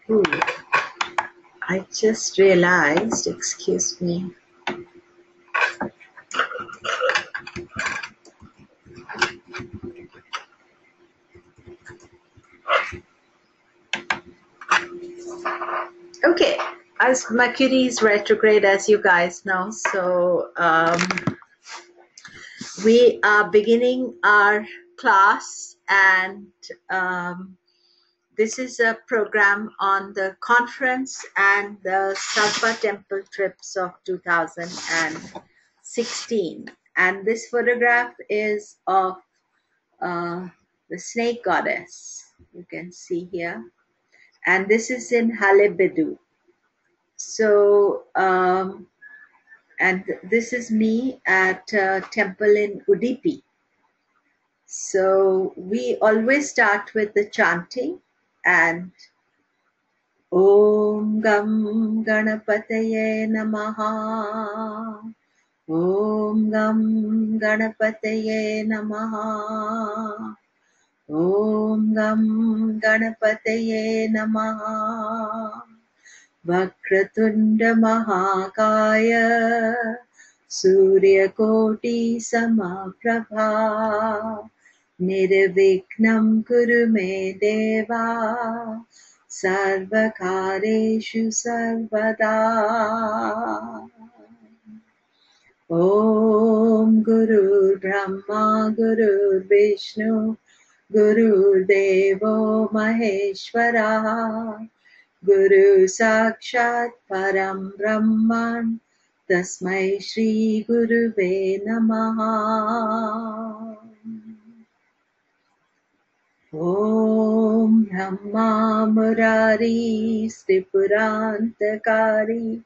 Ooh, I just realized, excuse me. Okay, as Mercury is retrograde, as you guys know, so we are beginning our class, and this is a program on the conference and the Sarpa Temple trips of 2016. And this photograph is of the snake goddess, you can see here. And this is in Halebidu. So, and this is me at a temple in Udupi. So we always start with the chanting, and Om Gam Ganapataye Namaha. Om Gam Ganapataye Namaha. Om Gam Ganapataye Namaha. Vakratunda Mahakaya Surya Koti Samaprabha Nirviknam Kuru Me Deva Sarvakareshu Sarvada. Om Guru Brahma Guru Vishnu Guru Devo Maheshwara Guru Sakshat Param Brahman Tasmai Shri Guruve Namaha. Om Brahma Murari Sripurantakari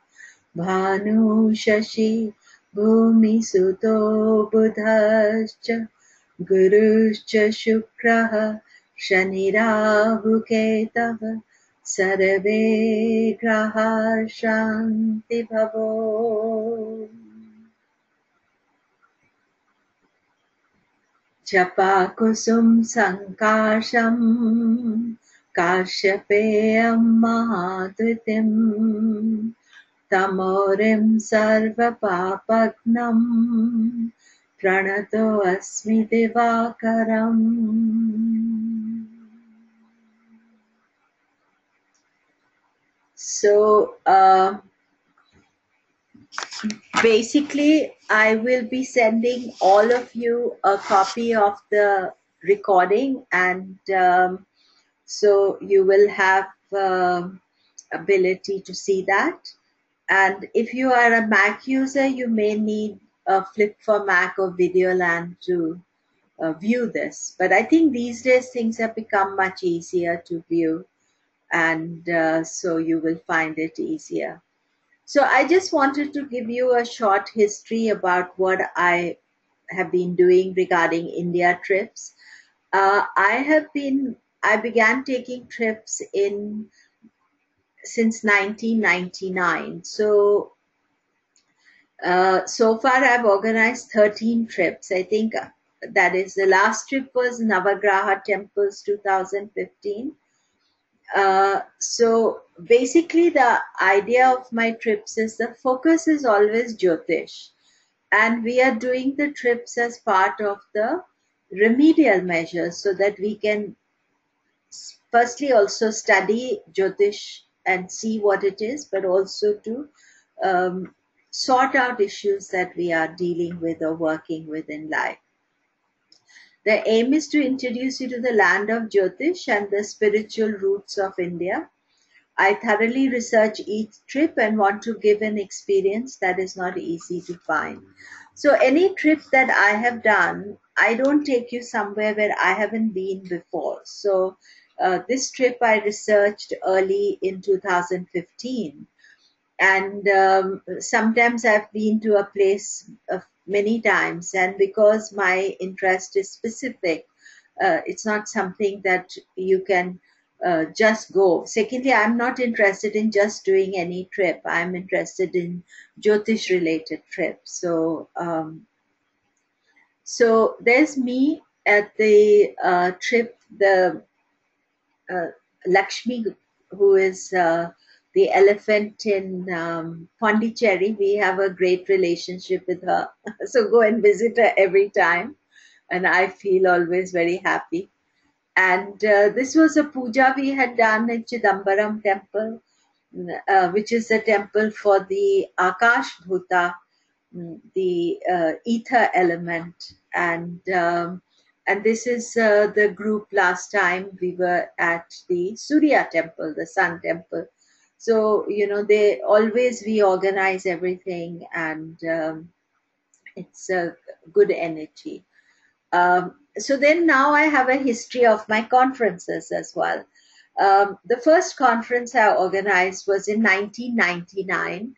Bhanu Shashi Bhumi Suto Buddhascha Guruscha Shukraha Shani Rahu Ketava Sarve Graha Shanti Bhavo. Japa Kusum Sankasham Kashyapeyam Mahadritim Tamorim Sarva Papagnam Pranato Asmi Divakaram. So basically I will be sending all of you a copy of the recording, and so you will have ability to see that. And if you are a Mac user, you may need a Flip for Mac or Videoland to view this. But I think these days things have become much easier to view, and so you will find it easier. So I just wanted to give you a short history about what I have been doing regarding India trips. I began taking trips since 1999. So so far I've organized 13 trips. I think that is, the last trip was Navagraha Temples 2015. So basically the idea of my trips is the focus is always Jyotish, and we are doing the trips as part of the remedial measures so that we can firstly also study Jyotish and see what it is, but also to sort out issues that we are dealing with or working with in life. The aim is to introduce you to the land of Jyotish and the spiritual roots of India. I thoroughly research each trip and want to give an experience that is not easy to find. So any trip that I have done, I don't take you somewhere where I haven't been before. So this trip I researched early in 2015. And sometimes I've been to a place many times, and because my interest is specific, it's not something that you can just go. Secondly, I'm not interested in just doing any trip. I'm interested in Jyotish related trips. So so there's me at the trip, the Lakshmi who is the elephant in Pondicherry. We have a great relationship with her. So go and visit her every time. And I feel always very happy. And this was a puja we had done at Chidambaram temple, which is the temple for the Akash Bhuta, the ether element. And this is the group. Last time we were at the Surya temple, the sun temple. So, they always reorganize everything, and it's a good energy. So then now I have a history of my conferences as well. The first conference I organized was in 1999.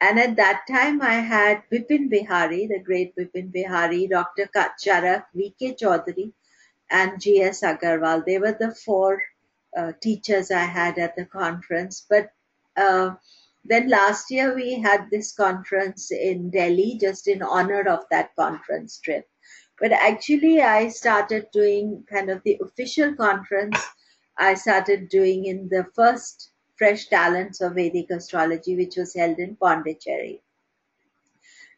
And at that time, I had Vipin Bihari, the great Vipin Bihari, Dr. Charak, V.K. Chaudhary, and G.S. Agarwal. They were the four teachers I had at the conference. But then last year, we had this conference in Delhi just in honor of that conference trip. But actually, I started doing kind of the official conference. I started doing in the first Fresh Talents of Vedic Astrology, which was held in Pondicherry.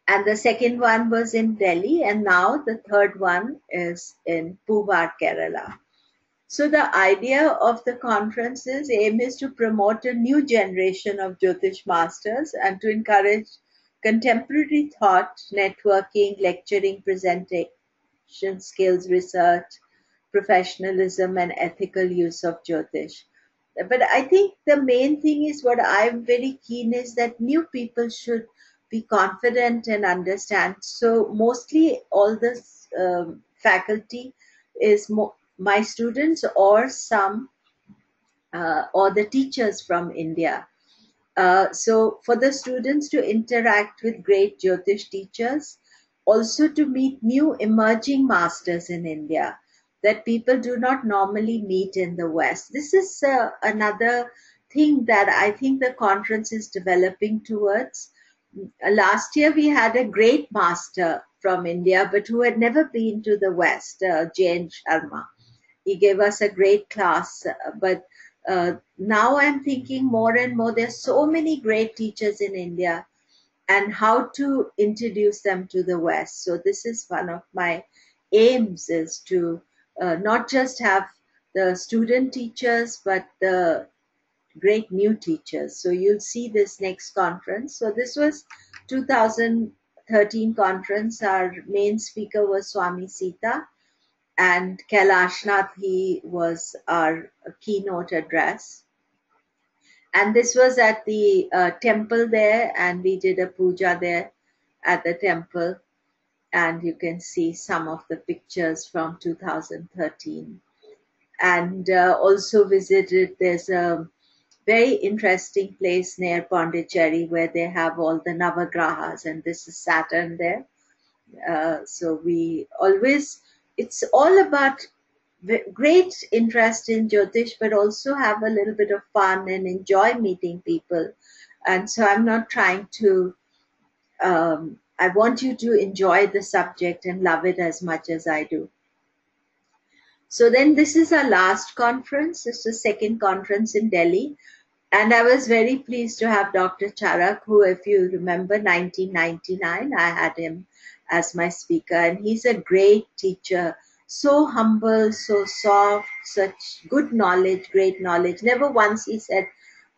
And the second one was in Delhi, and now the third one is in Puvar, Kerala. So the idea of the conference's aim is to promote a new generation of Jyotish masters and to encourage contemporary thought, networking, lecturing, presentation skills, research, professionalism, and ethical use of Jyotish. But I think the main thing is what I'm very keen is that new people should be confident and understand. So mostly all this faculty is my students or some or the teachers from India. So for the students to interact with great Jyotish teachers, also to meet new emerging masters in India that people do not normally meet in the West. This is another thing that I think the conference is developing towards. Last year we had a great master from India, but who had never been to the West, Jain Sharma. He gave us a great class, but now I'm thinking more and more, there's so many great teachers in India, and how to introduce them to the West. So this is one of my aims, is to not just have the student teachers, but the great new teachers. So you'll see this next conference. So this was 2013 conference. Our main speaker was Swami Sita, and Kailashnath, he was our keynote address. And this was at the temple there, and we did a puja there at the temple. And you can see some of the pictures from 2013. And also visited, there's a very interesting place near Pondicherry where they have all the Navagrahas, and this is Saturn there. So we always, it's all about great interest in Jyotish, but also have a little bit of fun and enjoy meeting people. And so I'm not trying to, I want you to enjoy the subject and love it as much as I do. So then this is our last conference. It's the second conference in Delhi. And I was very pleased to have Dr. Charak, who, if you remember, 1999, I had him as my speaker. And he's a great teacher, so humble, so soft, such good knowledge, great knowledge. Never once he said,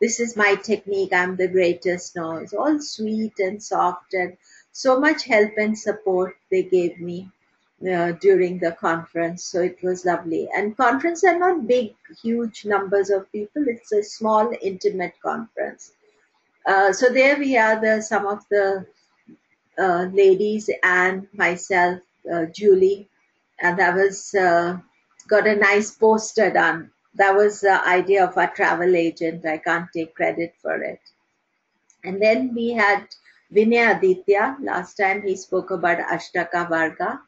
this is my technique, I'm the greatest. No, it's all sweet and soft, and so much help and support they gave me during the conference. So it was lovely. And conferences are not big, huge numbers of people. It's a small, intimate conference. So there we are, some of the ladies and myself, Julie, and that was got a nice poster done. That was the idea of our travel agent. I can't take credit for it. And then we had Vinay Aditya. Last time he spoke about Ashtaka Varga.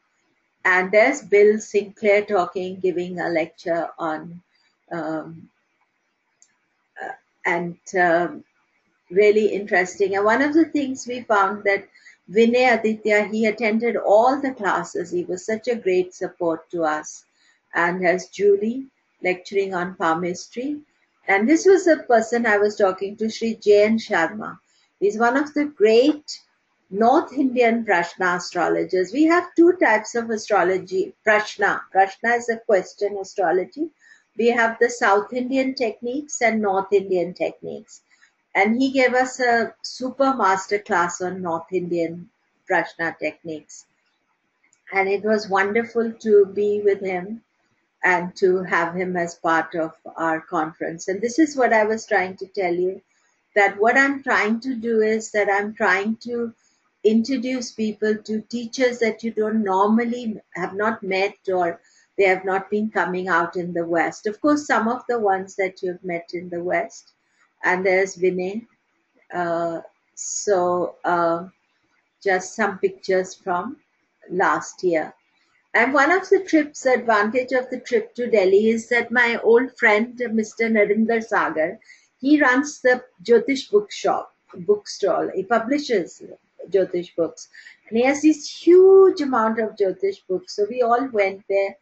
And there's Bill Sinclair talking, giving a lecture on, really interesting. And one of the things we found that Vinay Aditya, he attended all the classes. He was such a great support to us. And as Julie, lecturing on palmistry. And this was a person I was talking to, Sri Jayan Sharma. He's one of the great North Indian Prashna astrologers. We have two types of astrology. Prashna. Prashna is a question astrology. We have the South Indian techniques and North Indian techniques. And he gave us a super master class on North Indian Prashna techniques. And it was wonderful to be with him and to have him as part of our conference. And this is what I was trying to tell you, that what I'm trying to do is that I'm trying to introduce people to teachers that you don't normally have not met, or they have not been coming out in the West. Of course, some of the ones that you've met in the West, and there's Vinay. Just some pictures from last year. And one of the trips, the advantage of the trip to Delhi is that my old friend, Mr. Narinder Sagar, he runs the Jyotish bookstall. He publishes Jyotish books. And he has this huge amount of Jyotish books. So we all went there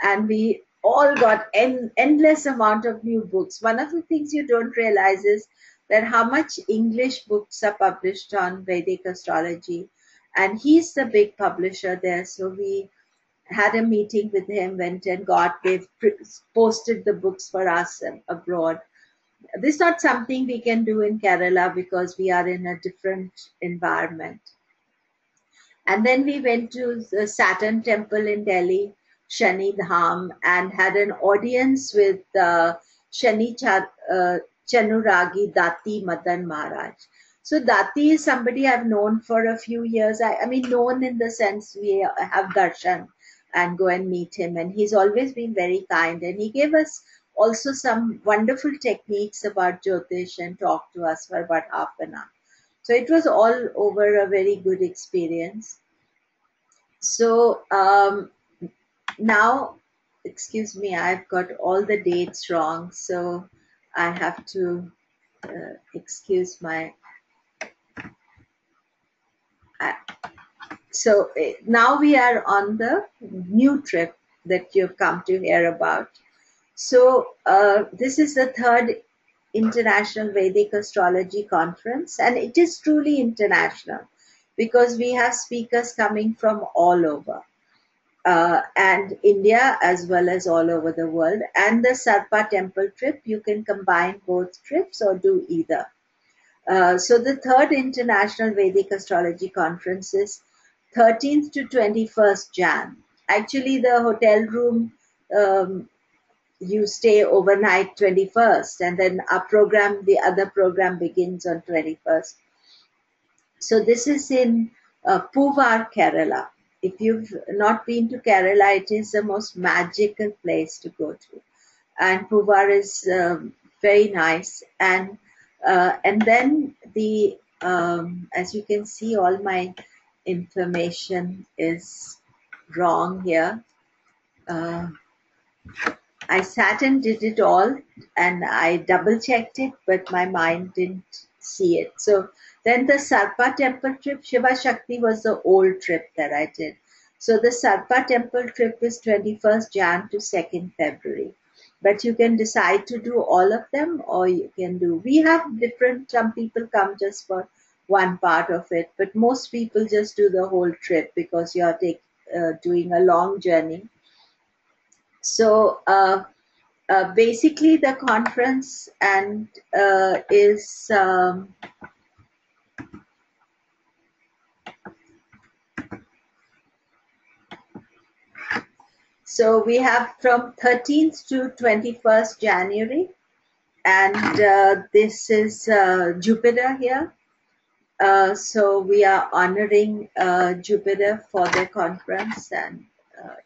and we all got endless amount of new books. One of the things you don't realize is that how much English books are published on Vedic astrology. And he's the big publisher there. So we had a meeting with him, went and they've posted the books for us abroad. This is not something we can do in Kerala because we are in a different environment. And then we went to the Saturn Temple in Delhi, Shani Dham, and had an audience with Shani Chanuragi Dati Madan Maharaj. So Dati is somebody I've known for a few years. I mean, known in the sense we have darshan and go and meet him. And he's always been very kind. And he gave us also some wonderful techniques about Jyotish and talked to us for about half an hour. So it was all over a very good experience. So now, excuse me, I've got all the dates wrong. So I have to excuse my... So now we are on the new trip that you've come to hear about. So this is the third International Vedic Astrology Conference, and it is truly international because we have speakers coming from all over, and India as well as all over the world. And the Sarpa Temple trip, you can combine both trips or do either. So the third International Vedic Astrology Conference is 13th to 21st Jan. Actually, the hotel room, you stay overnight 21st, and then the other program begins on 21st. So this is in Puvar, Kerala. If you've not been to Kerala, it is the most magical place to go to. And Puvar is very nice. And then as you can see, all my information is wrong here. I sat and did it all, and I double checked it, but my mind didn't see it. So then the Sarpa Temple trip, Shiva Shakti was the old trip that I did. So the Sarpa Temple trip is 21st Jan to 2nd February. But you can decide to do all of them, or you can do, we have some people come just for one part of it, but most people just do the whole trip because you're doing a long journey. So basically the conference is so we have from 13th to 21st January, and this is Jupiter here. So we are honoring Jupiter for the conference, and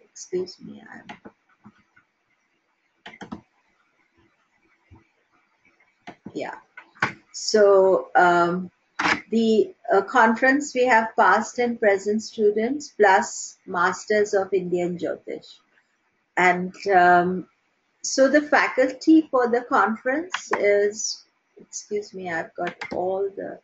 excuse me, yeah. So the conference, we have past and present students plus Masters of Indian Jyotish. And so the faculty for the conference is, excuse me, I've got all the,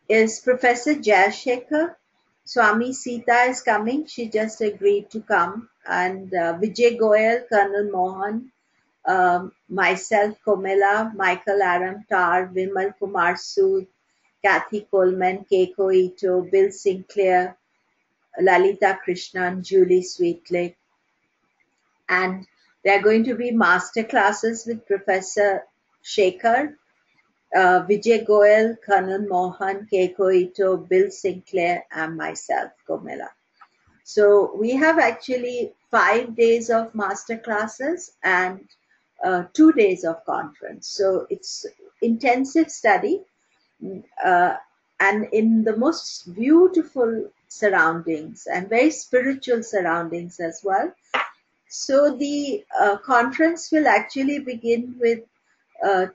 is Professor Jayashekhar, Swami Sita is coming. She just agreed to come. And Vijay Goyal, Colonel Mohan, myself, Komilla, Michael Aram Tar, Vimal Kumar Sood, Kathy Coleman, Keiko Ito, Bill Sinclair, Lalita Krishnan, Julie Sweetlake. And there are going to be master classes with Professor Shekhar, Vijay Goyal, Colonel Mohan, Keiko Ito, Bill Sinclair, and myself, Komilla. So we have actually 5 days of master classes and 2 days of conference. So it's intensive study and in the most beautiful surroundings and very spiritual surroundings as well. So the conference will actually begin with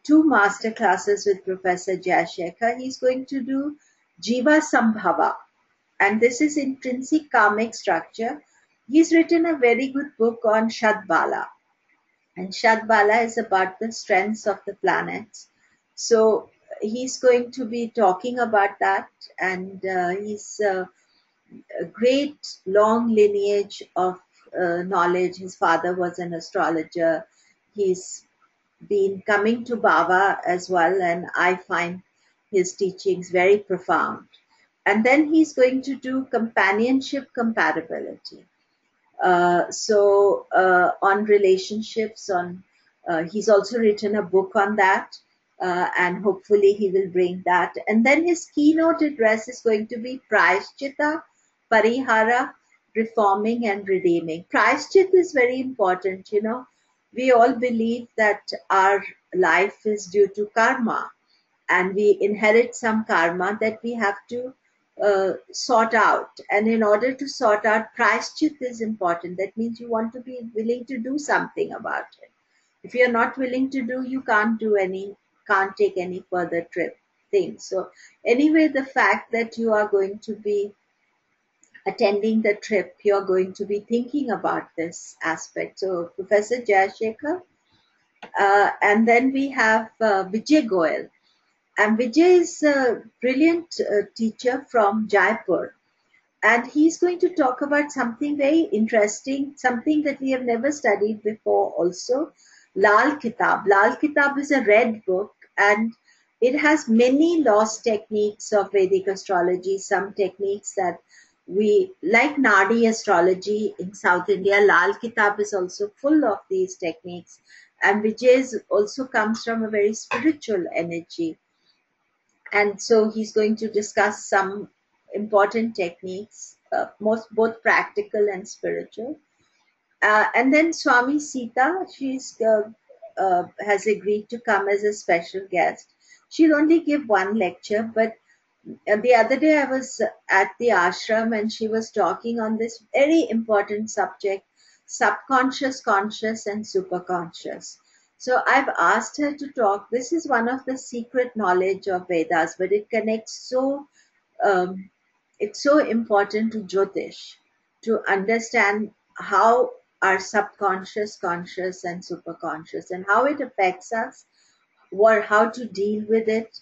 2 master classes with Professor Jayashekhar. He's going to do Jiva Sambhava, and this is intrinsic karmic structure. He's written a very good book on Shadbala, and Shadbala is about the strengths of the planets. So he's going to be talking about that, and he's a great long lineage of knowledge. His father was an astrologer. He's been coming to Baba as well, and I find his teachings very profound. And then he's going to do companionship compatibility. On relationships, he's also written a book on that, and hopefully he will bring that. And then his keynote address is going to be Prayashchita, Parihara, reforming and redeeming. Prayashchit is very important. We all believe that our life is due to karma, and we inherit some karma that we have to sort out. And in order to sort out, Prayashchit is important. That means you want to be willing to do something about it. If you're not willing to do, you can't take any further things. So anyway, the fact that you are going to be attending the trip, you're going to be thinking about this aspect. So Professor Jayashekhar, and then we have Vijay Goyal. And Vijay is a brilliant teacher from Jaipur. And he's going to talk about something very interesting, something that we have never studied before also, Lal Kitab. Lal Kitab is a red book, and it has many lost techniques of Vedic astrology, some techniques that we, like Nadi astrology in South India, Lal Kitab is also full of these techniques. And Vijay also comes from a very spiritual energy. And so he's going to discuss some important techniques, both practical and spiritual. And then Swami Sita, she's has agreed to come as a special guest. She'll only give one lecture, but the other day I was at the ashram and she was talking on this very important subject, subconscious, conscious, and superconscious. So I've asked her to talk. This is one of the secret knowledge of Vedas, but it connects it's so important to Jyotish to understand how our subconscious, conscious, and superconscious, and how it affects us, or how to deal with it.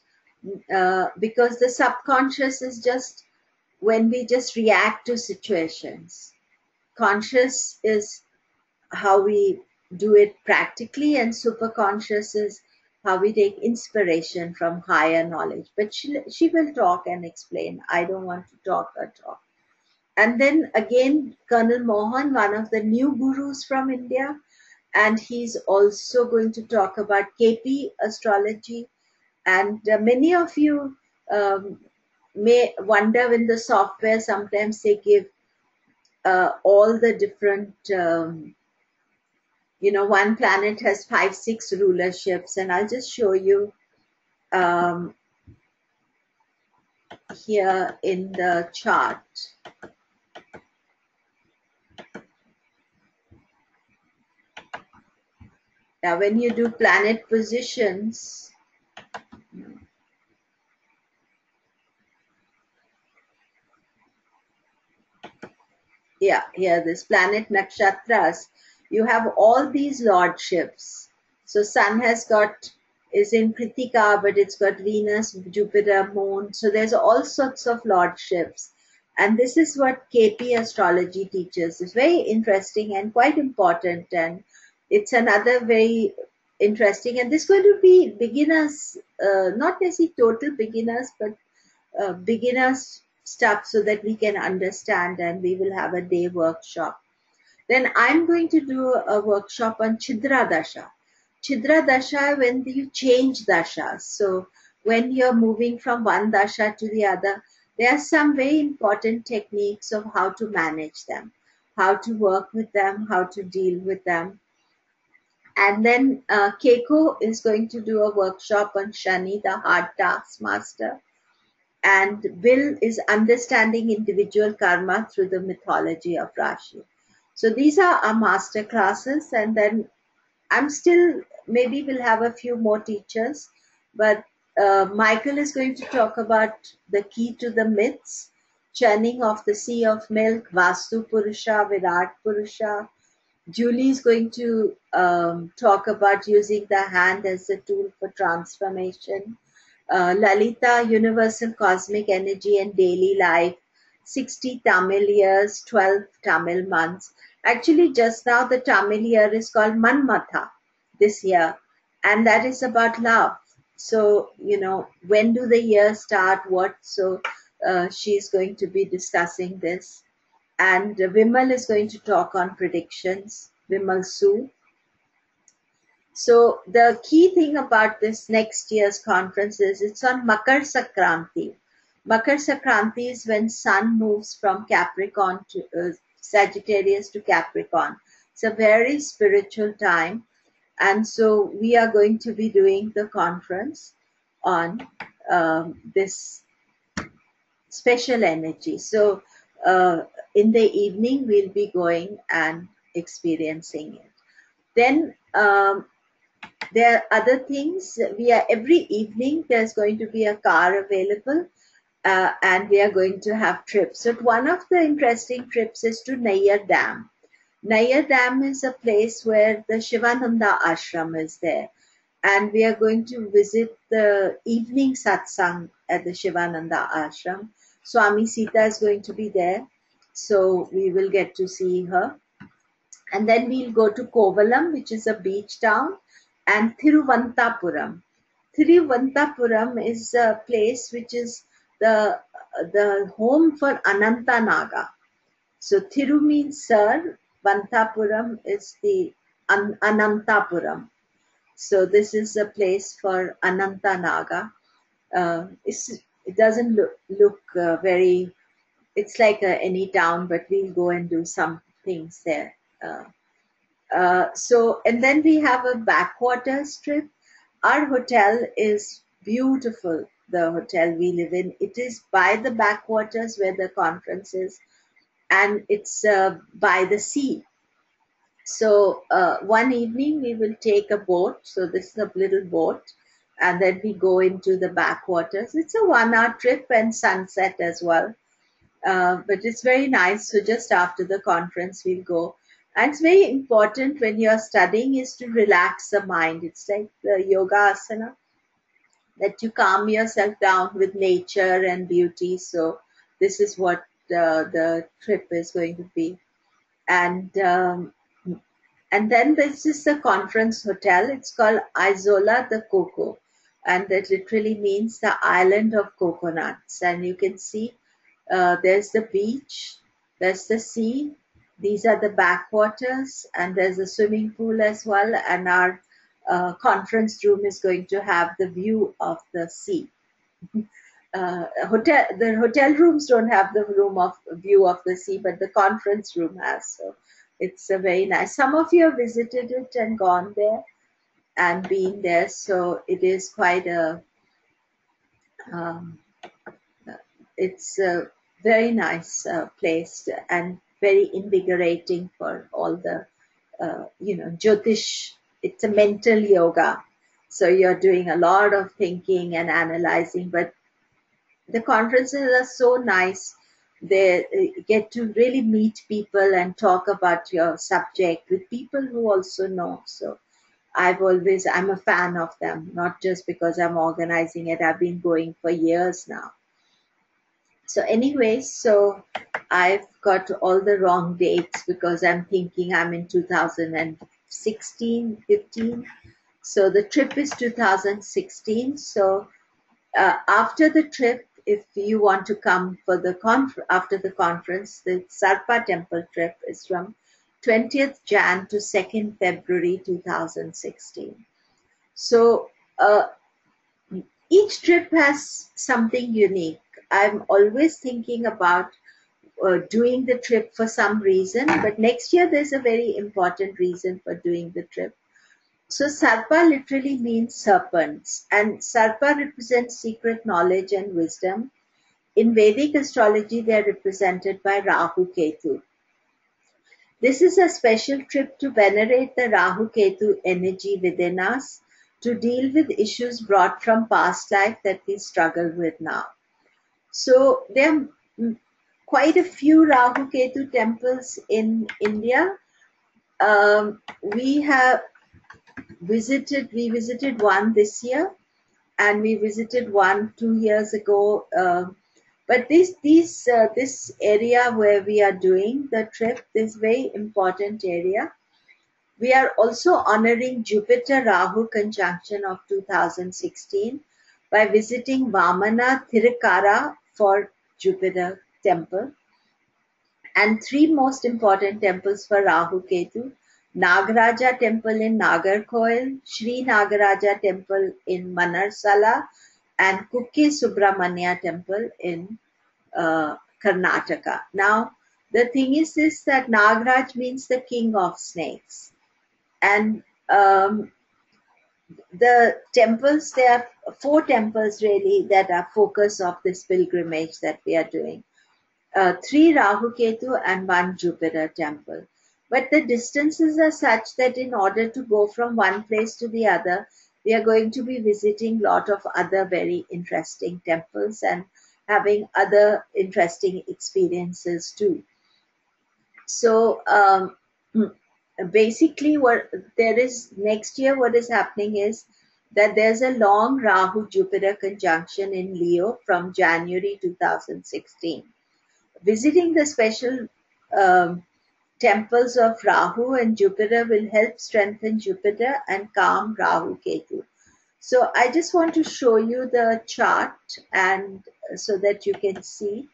Because the subconscious is just when we just react to situations. Conscious is how we do it practically, and superconscious is how we take inspiration from higher knowledge. But she will talk and explain. I don't want to talk her talk. And then again, Colonel Mohan, one of the new gurus from India, and he's also going to talk about KP astrology. And many of you may wonder, when the software, sometimes they give all the different one planet has 5, 6 rulerships, and I'll just show you here in the chart. Now, when you do planet positions, here this planet nakshatras, you have all these lordships. So Sun is in Kritika, but it's got Venus, Jupiter, Moon. So there's all sorts of lordships. And this is what KP astrology teaches. It's very interesting and quite important, and it's another very interesting. And this is going to be beginners, not necessarily total beginners, but beginners stuff, so that we can understand. And we will have a day workshop. Then I'm going to do a workshop on Chidra Dasha. Chidra Dasha, when you change dashas. So when you're moving from one dasha to the other, there are some very important techniques of how to manage them, how to work with them, how to deal with them. And then Keiko is going to do a workshop on Shani, the hard task master. And Bill is understanding individual karma through the mythology of Rashi. So these are our master classes, and then I'm still, maybe we'll have a few more teachers, but Michael is going to talk about the key to the myths, churning of the sea of milk, Vastu Purusha, Virat Purusha. Julie is going to talk about using the hand as a tool for transformation. Lalita, Universal Cosmic Energy and Daily Life, 60 Tamil years, 12 Tamil months. Actually, just now the Tamil year is called Manmatha this year, and that is about love. So, when do the years start? What? So, she's going to be discussing this. And Vimal is going to talk on predictions, Vimal Su. So the key thing about this next year's conference is it's on Makar Sankranti. Makar Sankranti is when Sun moves from Capricorn to Sagittarius to Capricorn. It's a very spiritual time. And so we are going to be doing the conference on this special energy. So in the evening, we'll be going and experiencing it. Then there are other things. Every evening there's going to be a car available, and we are going to have trips. So one of the interesting trips is to Nayyar Dam. Nayyar Dam is a place where the Shivananda ashram is there, and we are going to visit the evening satsang at the Shivananda ashram. Swami Sita is going to be there, so we will get to see her. And then we'll go to Kovalam, which is a beach town, and Thiruvananthapuram. Thiruvananthapuram is a place which is the home for Ananta Naga. So Thiru means sir, Vantapuram is the Anantapuram. So this is a place for Ananta Naga. It doesn't look very, it's like any town, but we'll go and do some things there. And then we have a backwaters trip. Our hotel is beautiful, the hotel we live in. It is by the backwaters where the conference is, and it's by the sea. So one evening we will take a boat. So this is a little boat, and then we go into the backwaters. It's a 1-hour trip and sunset as well. But it's very nice. So just after the conference, we'll go. And it's very important when you're studying is to relax the mind. It's like the yoga asana, that you calm yourself down with nature and beauty. So this is what the trip is going to be. And then this is the conference hotel. It's called Isola de Coco. And that literally means the island of coconuts. And you can see there's the beach, there's the sea. These are the backwaters, and there's a swimming pool as well. And our conference room is going to have the view of the sea. The hotel rooms don't have the view of the sea, but the conference room has. So it's very nice. Some of you have visited it and gone there and been there. So it is quite it's a very nice place and very invigorating for all the, Jyotish. It's a mental yoga. So you're doing a lot of thinking and analyzing, but the conferences are so nice. They get to really meet people and talk about your subject with people who also know. So I'm a fan of them, not just because I'm organizing it. I've been going for years now. So anyway, so I've got all the wrong dates because I'm thinking I'm in 2016, 15. So the trip is 2016. So after the trip, if you want to come for the after the conference, the Sarpa Temple trip is from 20th Jan to 2nd February 2016. So each trip has something unique. I'm always thinking about doing the trip for some reason, but next year there's a very important reason for doing the trip. So Sarpa literally means serpents, and Sarpa represents secret knowledge and wisdom. In Vedic astrology, they are represented by Rahu Ketu. This is a special trip to venerate the Rahu Ketu energy within us, to deal with issues brought from past life that we struggle with now. So there are quite a few Rahu Ketu temples in India. We visited one this year, and we visited one 2 years ago. But this area where we are doing the trip, this very important area, we are also honoring Jupiter Rahu conjunction of 2016 by visiting Vamana Thirukara for Jupiter temple, and three most important temples for Rahu Ketu: Nagaraja temple in Nagarkoil, Sri Nagaraja temple in Manarsala, and Kukke Subramanya temple in Karnataka. Now, the thing is this, that Nagaraj means the king of snakes. And the temples, there are 4 temples really that are focus of this pilgrimage that we are doing. 3 Rahu Ketu and 1 Jupiter temple. But the distances are such that in order to go from one place to the other, we are going to be visiting a lot of other very interesting temples and having other interesting experiences too. So basically what there is next year, what is happening is that there's a long Rahu Jupiter conjunction in Leo from January 2016. Visiting the special temples of Rahu and Jupiter will help strengthen Jupiter and calm Rahu Ketu. So I just want to show you the chart, and so that you can see.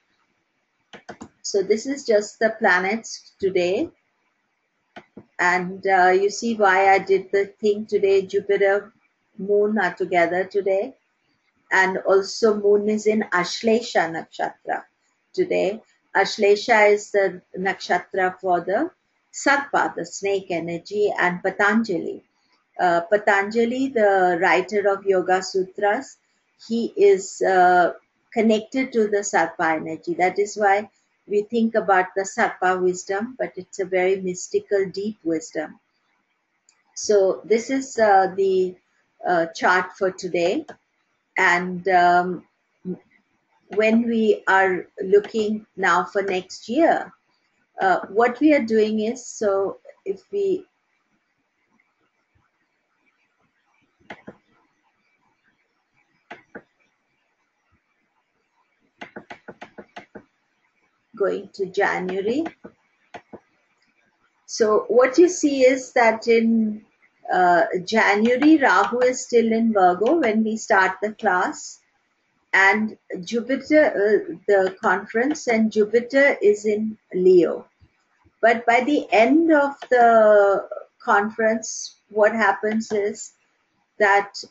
So this is just the planets today, and you see why I did the thing today. Jupiter, Moon are together today, and also Moon is in Ashlesha Nakshatra today. Ashlesha is the nakshatra for the Sarpa, the snake energy, and Patanjali. Patanjali, the writer of Yoga Sutras, he is connected to the Sarpa energy. That is why we think about the Sarpa wisdom, but it's a very mystical, deep wisdom. So this is the chart for today. And when we are looking now for next year, what we are doing is, so if we going to January. So what you see is that in January, Rahu is still in Virgo when we start the class, and Jupiter, the conference, and Jupiter is in Leo. But by the end of the conference, what happens is that,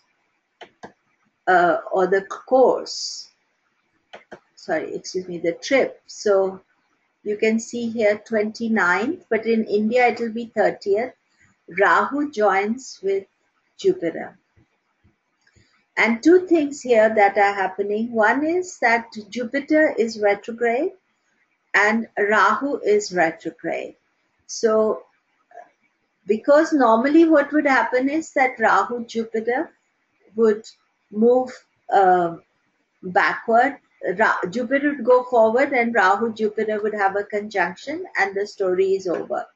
or the course, the trip. So you can see here 29th, but in India it will be 30th. Rahu joins with Jupiter. And 2 things here that are happening. One is that Jupiter is retrograde and Rahu is retrograde. So because normally what would happen is that Rahu Jupiter would move backward. Jupiter would go forward and Rahu Jupiter would have a conjunction, and the story is over.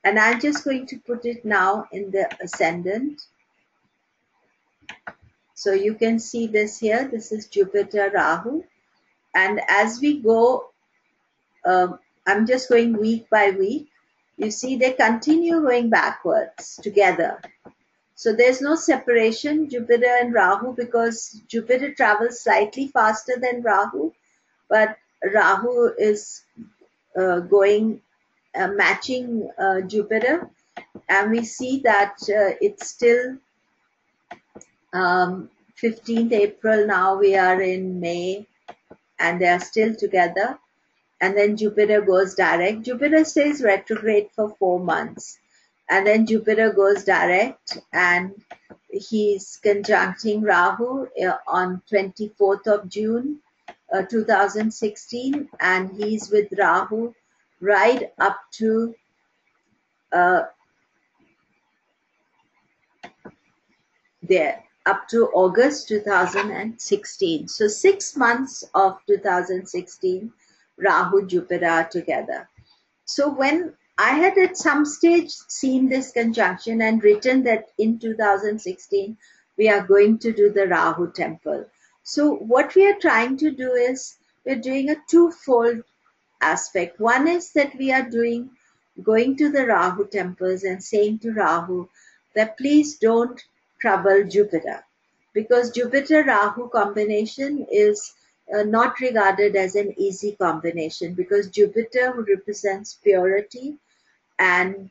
And I'm just going to put it now in the ascendant. So you can see this here. This is Jupiter Rahu, And as we go, I'm just going week by week. You see, they continue going backwards together. So there's no separation, Jupiter and Rahu, because Jupiter travels slightly faster than Rahu, but Rahu is going matching Jupiter, and we see that it's still 15th April. Now we are in May, and they are still together. And then Jupiter goes direct. Jupiter stays retrograde for 4 months, and then Jupiter goes direct, and he's conjuncting Rahu on 24th of June 2016, and he's with Rahu right up to up to August 2016. So 6 months of 2016, Rahu Jupiter are together. So when I had at some stage seen this conjunction and written that in 2016 we are going to do the Rahu temple. So what we are trying to do is we're doing a twofold aspect. One is that we are going to the Rahu temples and saying to Rahu that please don't trouble Jupiter, because Jupiter Rahu combination is not regarded as an easy combination, because Jupiter, who represents purity and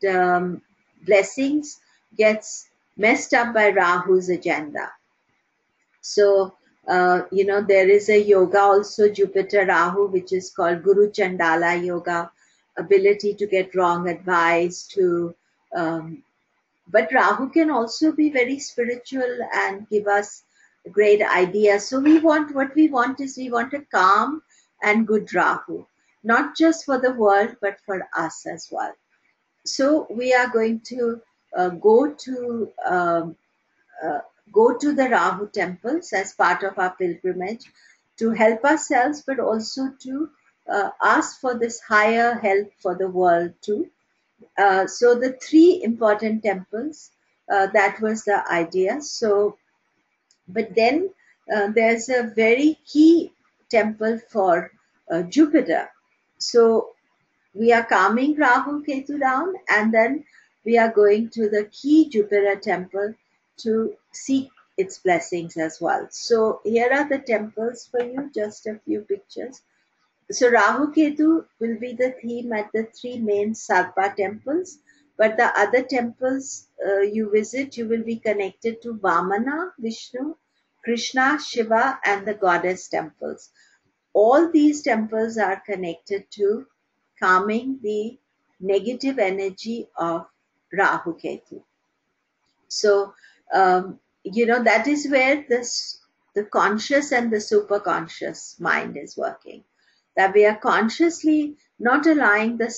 blessings, gets messed up by Rahu's agenda. So there is a yoga also, Jupiter Rahu, which is called Guru Chandala yoga, ability to get wrong advice, but Rahu can also be very spiritual and give us great ideas. So what we want is we want a calm and good Rahu, not just for the world, but for us as well. So we are going to go to the Rahu temples as part of our pilgrimage to help ourselves, but also to ask for this higher help for the world too. So the 3 important temples, that was the idea. So, but then there's a very key temple for Jupiter. So we are calming Rahu Ketu down, and then we are going to the key Jupiter temple to seek its blessings as well. So here are the temples for you, just a few pictures. So Rahu Ketu will be the theme at the 3 main Sarpa temples, but the other temples you visit, you will be connected to Vamana, Vishnu, Krishna, Shiva, and the Goddess Temples. All these temples are connected to calming the negative energy of Rahu Ketu. So, that is where the conscious and the superconscious mind is working. That we are consciously not allowing the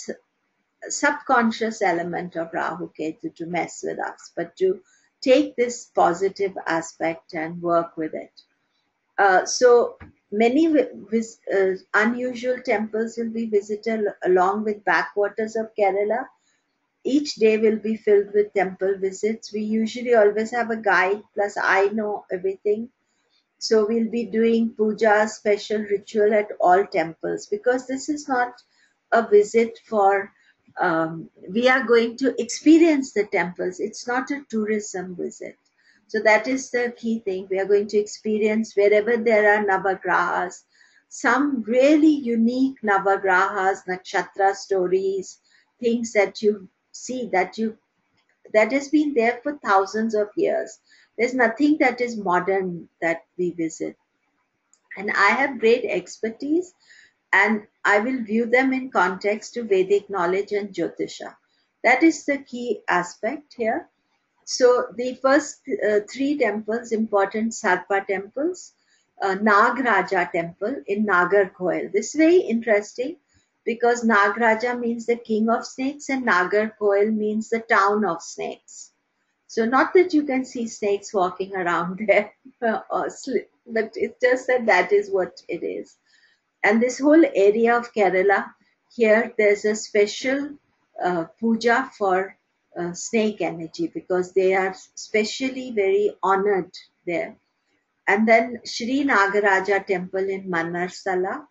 subconscious element of Rahu Ketu to mess with us, but to take this positive aspect and work with it. So many unusual temples will be visited along with Backwaters of Kerala. Each day will be filled with temple visits. We usually always have a guide, plus I know everything. So we'll be doing puja, special ritual at all temples, because this is not a visit for, we are going to experience the temples. It's not a tourism visit. So that is the key thing. We are going to experience wherever there are Navagrahas, some really unique Navagrahas, nakshatra stories, things that you see that has been there for thousands of years. There's nothing that is modern that we visit. And I have great expertise, and I will view them in context to Vedic knowledge and Jyotisha. That is the key aspect here. So the first 3 temples, important Sarpa temples, Nagraja temple in Nagarkoil. This is very interesting, because Nagraja means the king of snakes and Nagarkoil means the town of snakes. So not that you can see snakes walking around there, but it's just that is what it is. And this whole area of Kerala, here there's a special puja for snake energy, because they are specially very honored there. And then Sri Nagaraja temple in Mannarsala,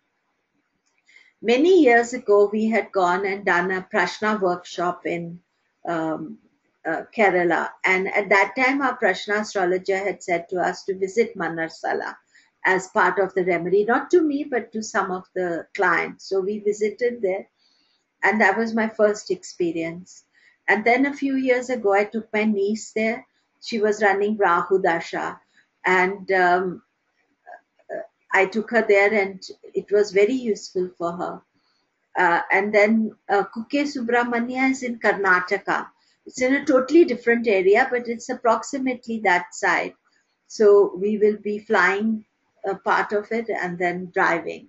many years ago, we had gone and done a Prashna workshop in um, Kerala. And at that time, our Prashna astrologer had said to us to visit Manarsala as part of the remedy, not to me, but to some of the clients. So we visited there, and that was my first experience. And then a few years ago, I took my niece there. She was running Rahu Dasha, and I took her there, and it was very useful for her. And then Kuke Subramanya is in Karnataka. It's in a totally different area, but it's approximately that side. So we will be flying a part of it and then driving.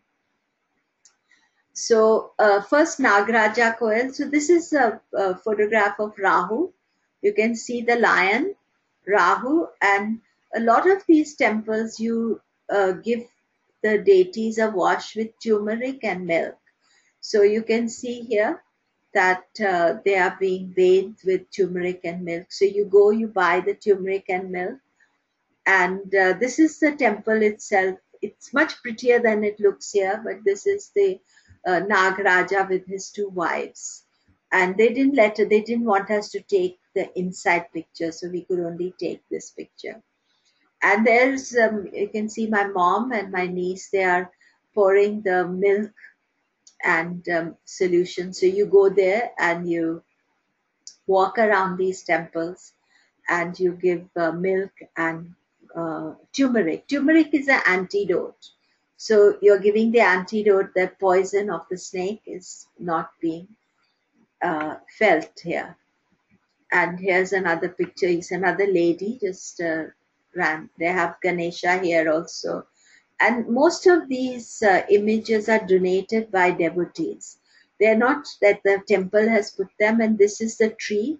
So first Nagaraja Koil. So this is a photograph of Rahu. You can see the lion, Rahu, and a lot of these temples you give the deities a wash with turmeric and milk. So you can see here that they are being bathed with turmeric and milk. So you go, you buy the turmeric and milk, and this is the temple itself. It's much prettier than it looks here, but this is the Nagaraja with his two wives. And they didn't want us to take the inside picture, so we could only take this picture. And there's, you can see my mom and my niece, they are pouring the milk and solution. So you go there and you walk around these temples and you give milk and turmeric. Turmeric is an antidote. So you're giving the antidote, the poison of the snake is not being felt here. And here's another picture. It's another lady just ran. They have Ganesha here also. And most of these images are donated by devotees. They're not that the temple has put them, and this is the tree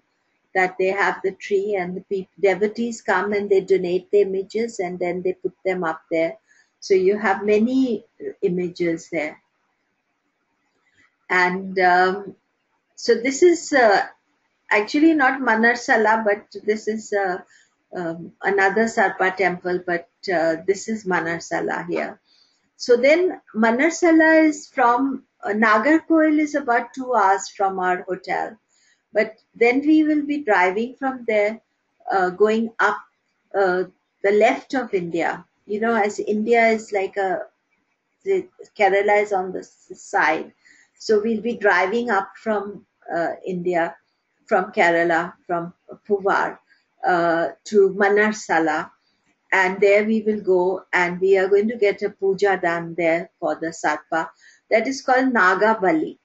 that they have the tree, and the devotees come and they donate the images and then they put them up there. So you have many images there. And so this is actually not Manarsala, but this is another Sarpa temple, but this is Manarsala here. So then Manarsala is from Nagarkoil is about 2 hours from our hotel, but then we will be driving from there, going up the left of India. You know, as India is like Kerala is on the side, so we'll be driving up from India, from Kerala, from Puvar to Manarsala. And there we will go and we are going to get a puja done there for the Sarpa. That is called Naga Bali.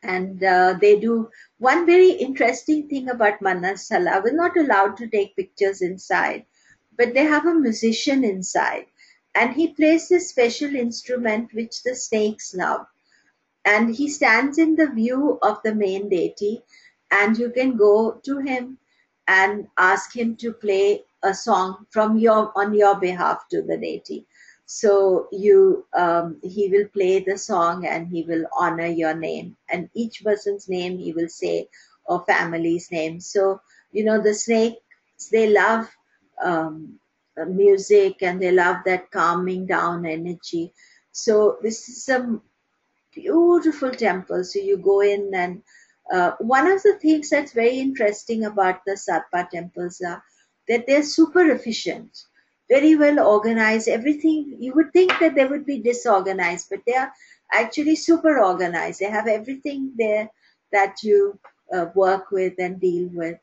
And they do one very interesting thing about Manarsala. We're not allowed to take pictures inside, but they have a musician inside. And he plays this special instrument which the snakes love. And he stands in the view of the main deity, and you can go to him and ask him to play a song from on your behalf to the deity. So you he will play the song and he will honor your name, and each person's name he will say, or family's name. So you know the snakes, they love music and they love that calming down energy. So this is a beautiful temple. So you go in, and one of the things that's very interesting about the Sarpa temples are that they're super efficient, very well organized. Everything, you would think that they would be disorganized, but they are actually super organized. They have everything there that you work with and deal with.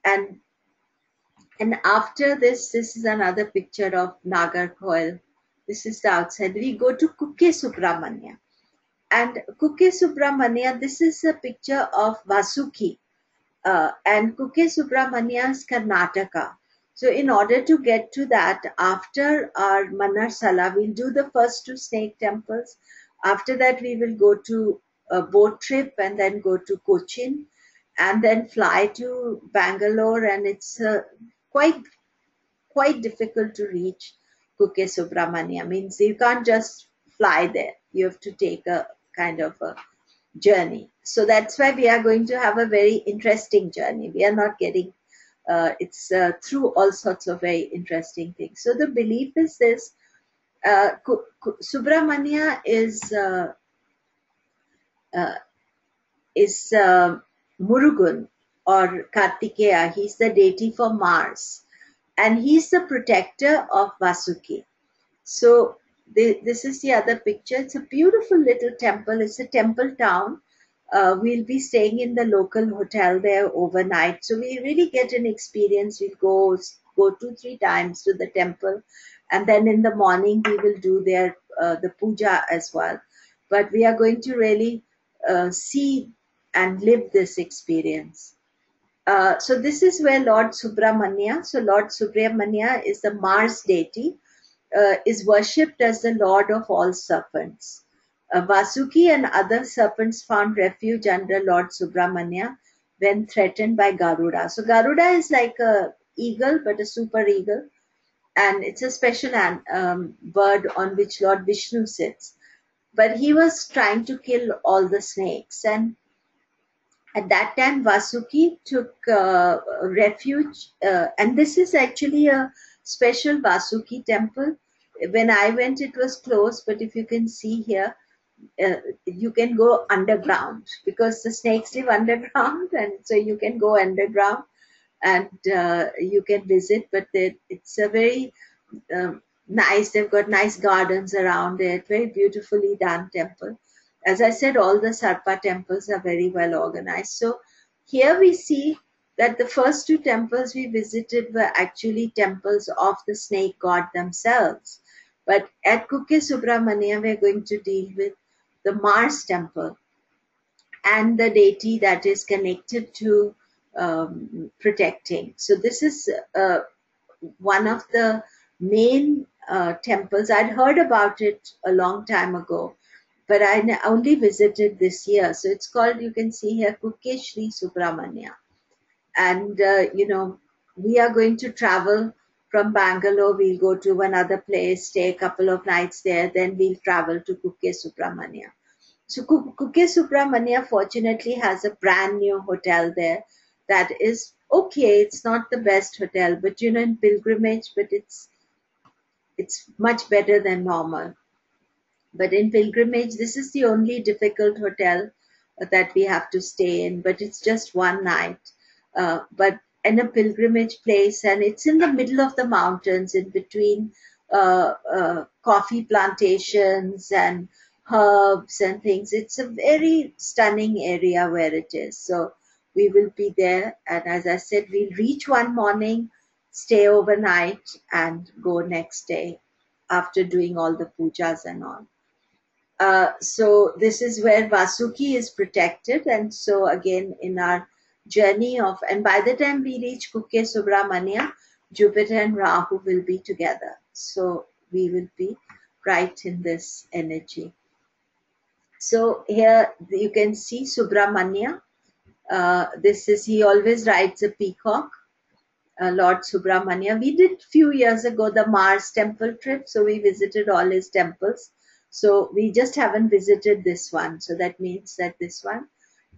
And after this is another picture of Nagarkoil. This is the outside. We go to Kukke Subramanya. And Kukke Subramanya, this is a picture of Vasuki. And Kukke Subramanya is Karnataka. So in order to get to that, after our Manarsala, we'll do the first 2 snake temples. After that, we will go to a boat trip and then go to Cochin and then fly to Bangalore. And it's quite difficult to reach Kukke Subramanya. Means you can't just fly there. You have to take a kind of a journey. So that's why we are going to have a very interesting journey. We are not getting, it's through all sorts of very interesting things. So the belief is this, Subramanya is uh, is Murugan or Kartikeya. He's the deity for Mars, and he's the protector of Vasuki. So this is the other picture. It's a beautiful little temple. It's a temple town. We'll be staying in the local hotel there overnight. So we really get an experience. We'll go 2-3 times to the temple, and then in the morning we will do the puja as well. But we are going to really see and live this experience. So this is where Lord Subramanya. So Lord Subramanya is the Mars deity. Is worshipped as the lord of all serpents. Vasuki and other serpents found refuge under Lord Subramanya when threatened by Garuda. So Garuda is like a eagle, but a super eagle, and it's a special bird on which Lord Vishnu sits. But he was trying to kill all the snakes, and at that time Vasuki took refuge, and this is actually a special Vasuki temple. When I went, it was closed, but if you can see here, you can go underground because the snakes live underground, and so you can go underground and you can visit. But it's a very nice. They've got nice gardens around it. Very beautifully done temple. As I said, all the Sarpa temples are very well organized. So here we see that the first 2 temples we visited were actually temples of the snake god themselves. But at Kukke Subramanya, we're going to deal with the Mars temple and the deity that is connected to protecting. So this is one of the main temples. I'd heard about it a long time ago, but I only visited this year. So it's called, you can see here, Kukke Shri Subramanya. And, we are going to travel from Bangalore. We'll go to another place, stay a couple of nights there, then we'll travel to Kukke Subramanya. So Kukke Subramanya fortunately has a brand new hotel there that is okay. It's not the best hotel, but in pilgrimage, but it's much better than normal. But in pilgrimage, this is the only difficult hotel that we have to stay in, but it's just one night. But in a pilgrimage place, and it's in the middle of the mountains in between coffee plantations and herbs and things. It's a very stunning area where it is. So we will be there, and as I said, we'll reach one morning, stay overnight, and go next day after doing all the pujas and all. So this is where Vasuki is protected, and so again in our journey and by the time we reach Kukke Subramanya, Jupiter and Rahu will be together. So we will be right in this energy. So here you can see Subramanya. He always rides a peacock, Lord Subramanya. We did few years ago the Mars temple trip, so we visited all his temples. So we just haven't visited this one. So that means that this one.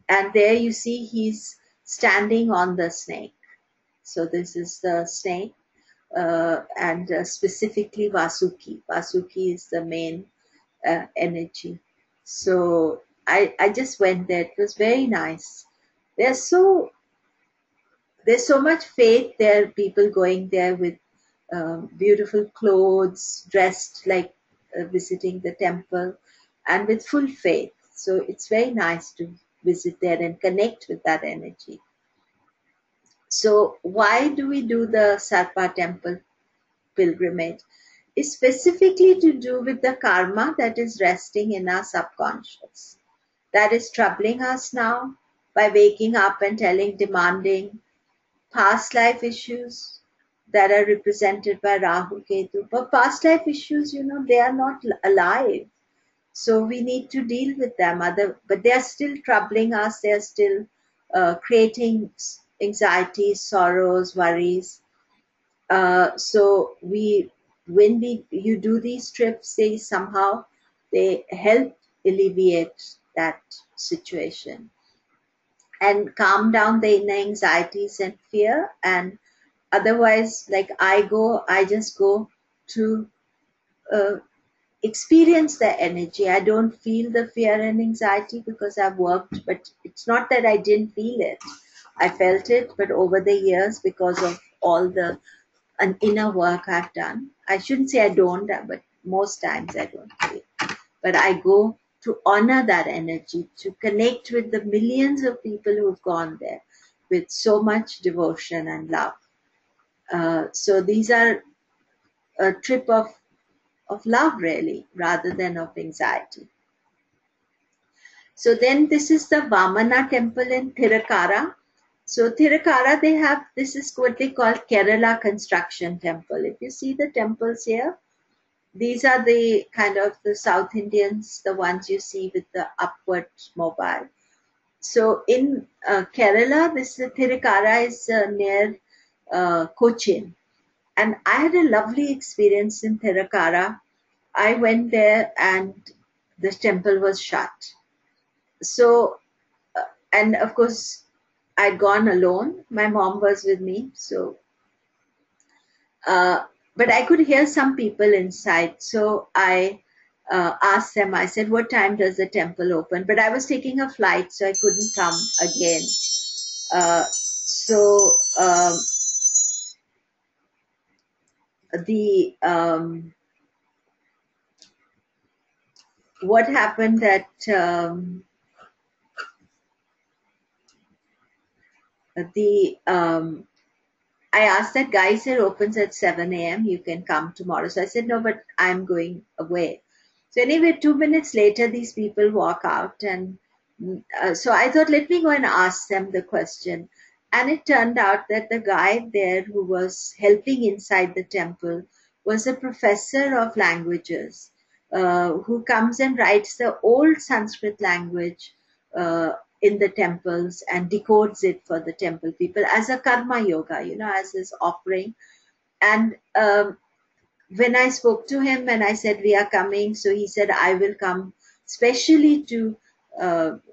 And there you see he's standing on the snake. So this is the snake, and specifically Vasuki. Vasuki is the main energy. So I just went there. It was very nice. There's so much faith there. People going there with beautiful clothes, dressed like visiting the temple, and with full faith. So it's very nice to visit there and connect with that energy. So why do we do the Sarpa temple pilgrimage? It's specifically to do with the karma that is resting in our subconscious, that is troubling us now by waking up and demanding past life issues that are represented by Rahu Ketu. But past life issues, they are not alive. So we need to deal with them. But they are still troubling us. They are still creating anxieties, sorrows, worries. So when you do these trips, they help alleviate that situation and calm down the inner anxieties and fear. And otherwise, like I just go to experience the energy. I don't feel the fear and anxiety because I've worked, but it's not that I didn't feel it. I felt it, but over the years, because of all the inner work I've done, I shouldn't say I don't, but most times I don't feel. But I go to honor that energy, to connect with the millions of people who've gone there with so much devotion and love. So these are a trip of love, really, rather than of anxiety. So then this is the Vamana temple in Thirukkara. So Thirukkara, they have, this is what they call Kerala construction temple. If you see the temples here, these are the kind of the South Indians, the ones you see with the upward mobile. So in Kerala, this Thirukkara is near Cochin. And I had a lovely experience in Thirukkara. I went there and the temple was shut. So, and of course, I'd gone alone. My mom was with me. So, but I could hear some people inside. So I asked them, I said, what time does the temple open? But I was taking a flight, so I couldn't come again. What happened that I asked that guy, said opens at 7 a.m. You can come tomorrow. So I said, no, but I'm going away. So anyway, 2 minutes later, these people walk out. And so I thought, let me go and ask them the question. And it turned out that the guy there who was helping inside the temple was a professor of languages who comes and writes the old Sanskrit language in the temples and decodes it for the temple people as a karma yoga, as his offering. And when I spoke to him and I said, we are coming, so he said, I will come specially to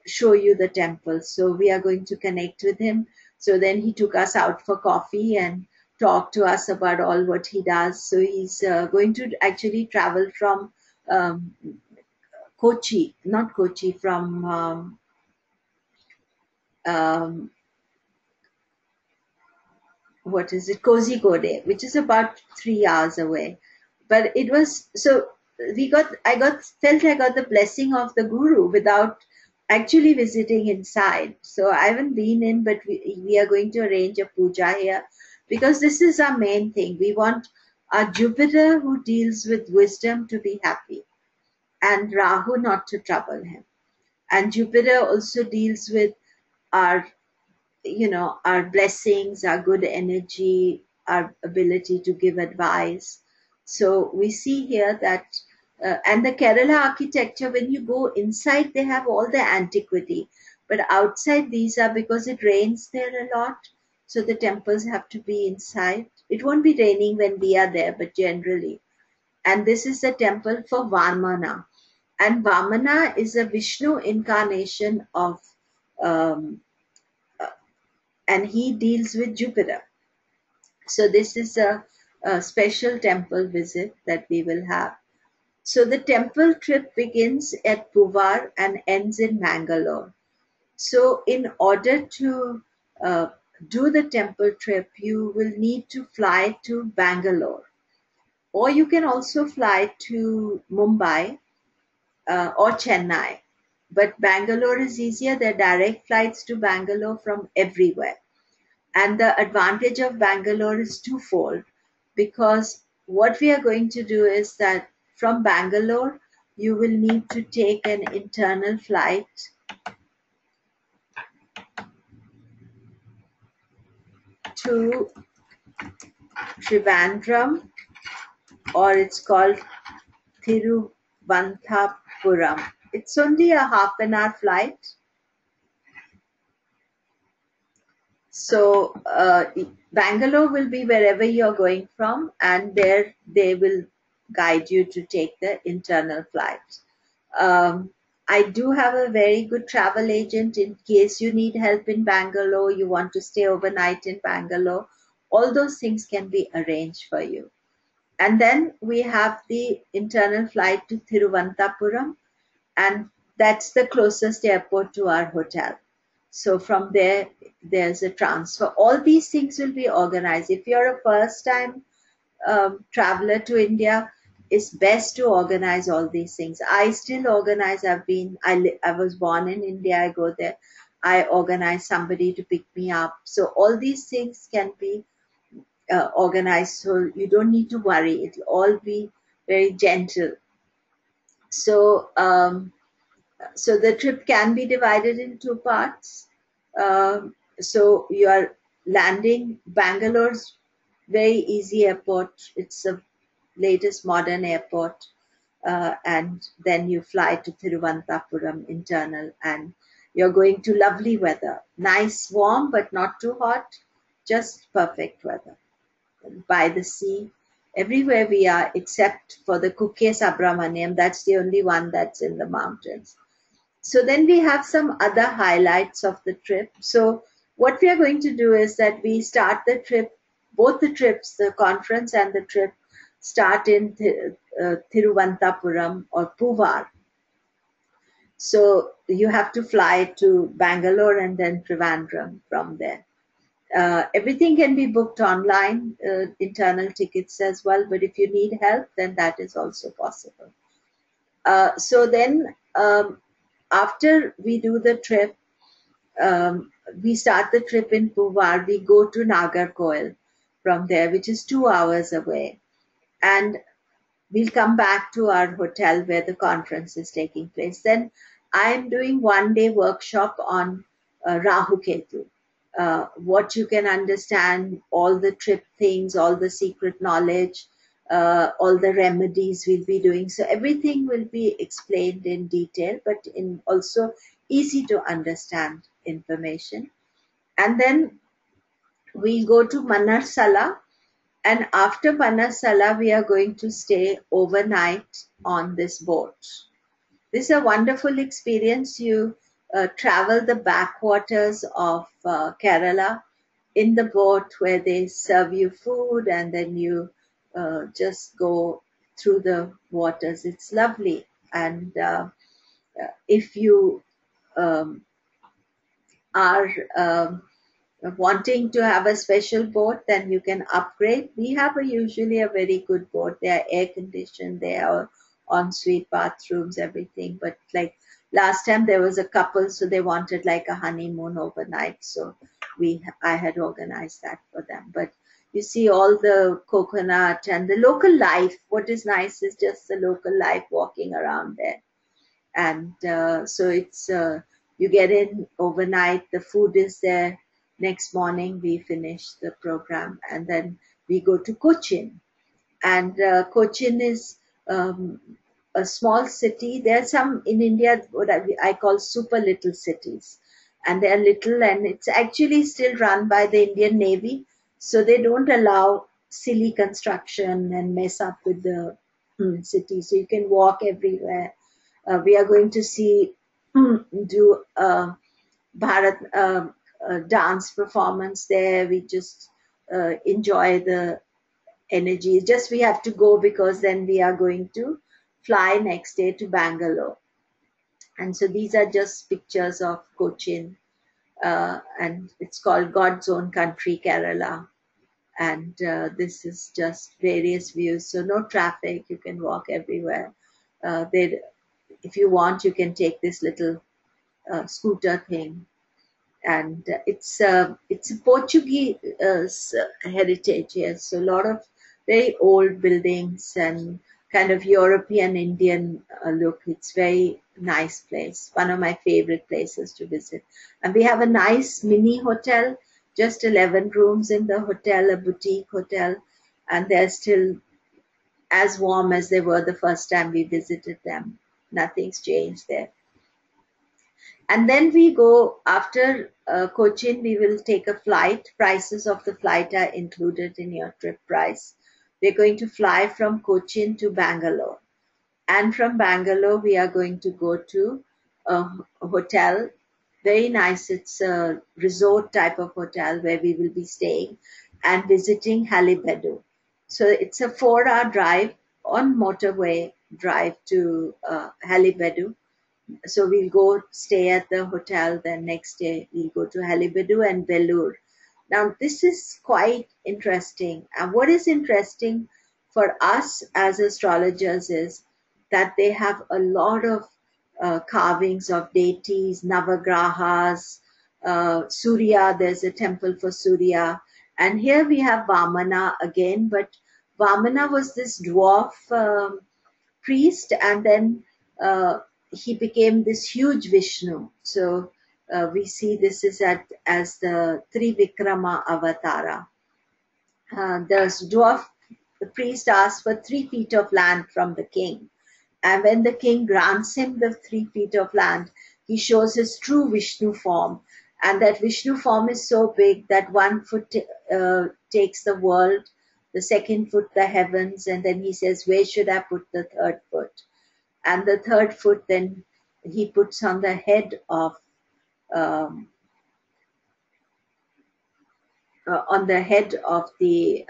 show you the temple. So we are going to connect with him. So then he took us out for coffee and talked to us about all what he does. So he's going to actually travel from Kochi, not Kochi, from what is it, Kozhikode, which is about 3 hours away. But it was, so I got the blessing of the Guru without actually visiting inside. So I haven't been in, but we are going to arrange a puja here because this is our main thing. We want our Jupiter, who deals with wisdom, to be happy, and Rahu not to trouble him. And Jupiter also deals with our blessings, our good energy, our ability to give advice. So we see here that, and the Kerala architecture, when you go inside, they have all the antiquity. But outside, these are, because it rains there a lot, so the temples have to be inside. It won't be raining when we are there, but generally. And this is the temple for Vamana. And Vamana is a Vishnu incarnation of and he deals with Jupiter. So this is a special temple visit that we will have. So the temple trip begins at Puvar and ends in Mangalore. So in order to do the temple trip, you will need to fly to Bangalore. Or you can also fly to Mumbai or Chennai. But Bangalore is easier. There are direct flights to Bangalore from everywhere. And the advantage of Bangalore is twofold, because what we are going to do is that from Bangalore, you will need to take an internal flight to Trivandrum, or it's called Thiruvananthapuram. It's only a half an hour flight. So Bangalore will be wherever you're going from, and there they will guide you to take the internal flight. I do have a very good travel agent in case you need help in Bangalore, you want to stay overnight in Bangalore. All those things can be arranged for you. And then we have the internal flight to Thiruvananthapuram, and that's the closest airport to our hotel. So from there, there's a transfer. All these things will be organized. If you're a first time traveler to India, it's best to organize all these things. I still organize. I was born in India. I go there. I organize somebody to pick me up. So all these things can be organized. So you don't need to worry. It'll all be very gentle. So, so the trip can be divided in two parts. So you are landing Bangalore's very easy airport. It's the latest modern airport. And then you fly to Thiruvananthapuram internal, and you're going to lovely weather. Nice, warm, but not too hot. Just perfect weather. By the sea, everywhere we are, except for the Kukke Subramaniam. That's the only one that's in the mountains. So then we have some other highlights of the trip. So what we are going to do is that we start the trip, both the trips, the conference and the trip, start in Thiruvananthapuram or Puvar. So you have to fly to Bangalore and then Trivandrum from there. Everything can be booked online, internal tickets as well, but if you need help, then that is also possible. So then after we do the trip, we start the trip in Puvar, we go to Nagarkoil from there, which is 2 hours away. And we'll come back to our hotel where the conference is taking place. Then I'm doing 1-day workshop on Rahu Ketu. What you can understand, all the trip things, all the secret knowledge, all the remedies we'll be doing. So everything will be explained in detail, but in also easy to understand information. And then we'll go to Manarsala, and after Manarsala, we are going to stay overnight on this boat. This is a wonderful experience. You travel the backwaters of Kerala in the boat where they serve you food, and then you just go through the waters. It's lovely. And if you are wanting to have a special boat, then you can upgrade. We have usually a very good boat. They are air conditioned, they are ensuite bathrooms, everything. But like last time there was a couple, so they wanted like a honeymoon overnight. So I had organized that for them. But you see all the coconut and the local life. What is nice is just the local life walking around there. And so it's, you get in overnight, the food is there. Next morning we finish the program, and then we go to Cochin. And Cochin is a small city. There are some in India what I call super little cities, and they're little, and it's actually still run by the Indian Navy, so they don't allow silly construction and mess up with the city. So you can walk everywhere. We are going to see do Bharat dance performance there. We just enjoy the energy. Just we have to go because then we are going to fly next day to Bangalore. And so these are just pictures of Cochin, and it's called God's Own Country, Kerala. And this is just various views. So no traffic, you can walk everywhere. If you want, you can take this little scooter thing. And it's a Portuguese heritage, yes. So a lot of very old buildings and kind of European Indian look. It's very nice place. One of my favorite places to visit. And we have a nice mini hotel, just 11 rooms in the hotel, a boutique hotel, and they're still as warm as they were the first time we visited them. Nothing's changed there. And then we go, after Cochin, we will take a flight. Prices of the flight are included in your trip price. We're going to fly from Cochin to Bangalore. And from Bangalore, we are going to go to a hotel. Very nice. It's a resort type of hotel where we will be staying and visiting Halibedu. So it's a 4-hour drive on motorway drive to Halibedu. So we'll go stay at the hotel. Then next day we'll go to Halibedu and Vellore. Now this is quite interesting. And what is interesting for us as astrologers is that they have a lot of carvings of deities, Navagrahas, Surya. There's a temple for Surya. And here we have Vamana again, but Vamana was this dwarf priest, and then he became this huge Vishnu. So we see this is as the Trivikrama Avatara. The priest asks for 3 feet of land from the king. And when the king grants him the 3 feet of land, he shows his true Vishnu form. And that Vishnu form is so big that 1 foot takes the world, the 2nd foot the heavens, and then he says, where should I put the 3rd foot? And the 3rd foot then he puts on the head of the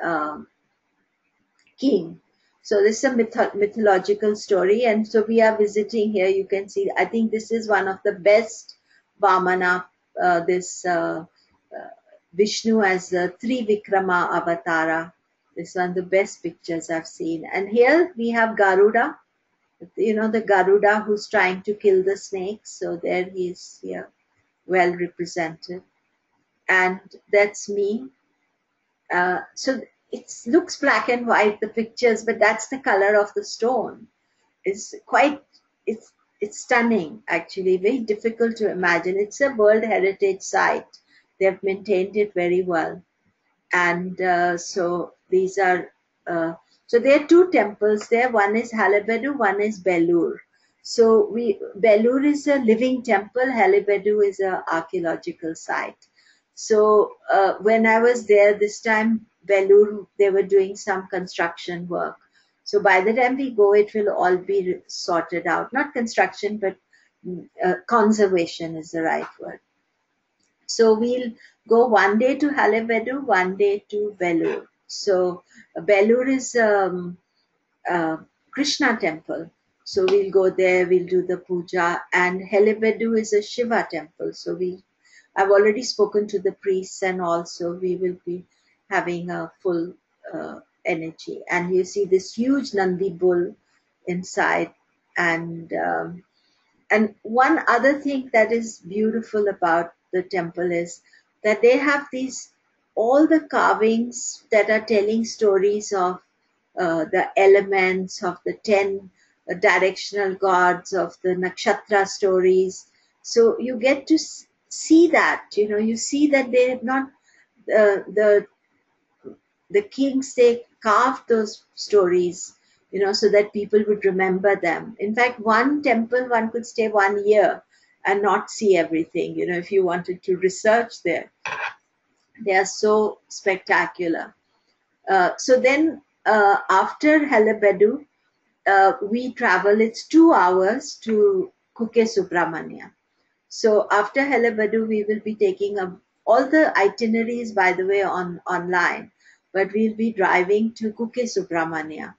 king. So this is a mythological story, and so we are visiting here. You can see, I think this is one of the best Vamana, Vishnu as the Trivikrama Avatara. This is one of the best pictures I've seen. And here we have Garuda, the Garuda who's trying to kill the snakes. So there he is here, well represented. And that's me. So it looks black and white, the pictures, but that's the color of the stone. It's stunning, actually, very difficult to imagine. It's a World Heritage Site. They've maintained it very well. And so these are, so there are 2 temples there. One is Halibedu, one is Vellore. So Vellore is a living temple, Halibedu is an archaeological site. So when I was there this time, Vellore, they were doing some construction work. So by the time we go, it will all be sorted out. Not construction, but conservation is the right word. So we'll go 1 day to Halibedu, 1 day to Vellore. So Vellore is Krishna temple. So we'll go there, we'll do the puja. And Halibedu is a Shiva temple. So I've already spoken to the priests, and also we will be having a full energy. And you see this huge Nandi bull inside. And one other thing that is beautiful about the temple is that they have all the carvings that are telling stories of the elements, of the 10 directional gods, of the nakshatra stories. So you get to see that, you see that they have not, the kings, they carved those stories, so that people would remember them. In fact, one temple, one could stay 1 year and not see everything, if you wanted to research there. They are so spectacular. So then after Halibedu, we travel, it's 2 hours to Kukke Subramania. So after Halibedu, we will be taking all the itineraries, by the way, online, but we'll be driving to Kukke Subramania.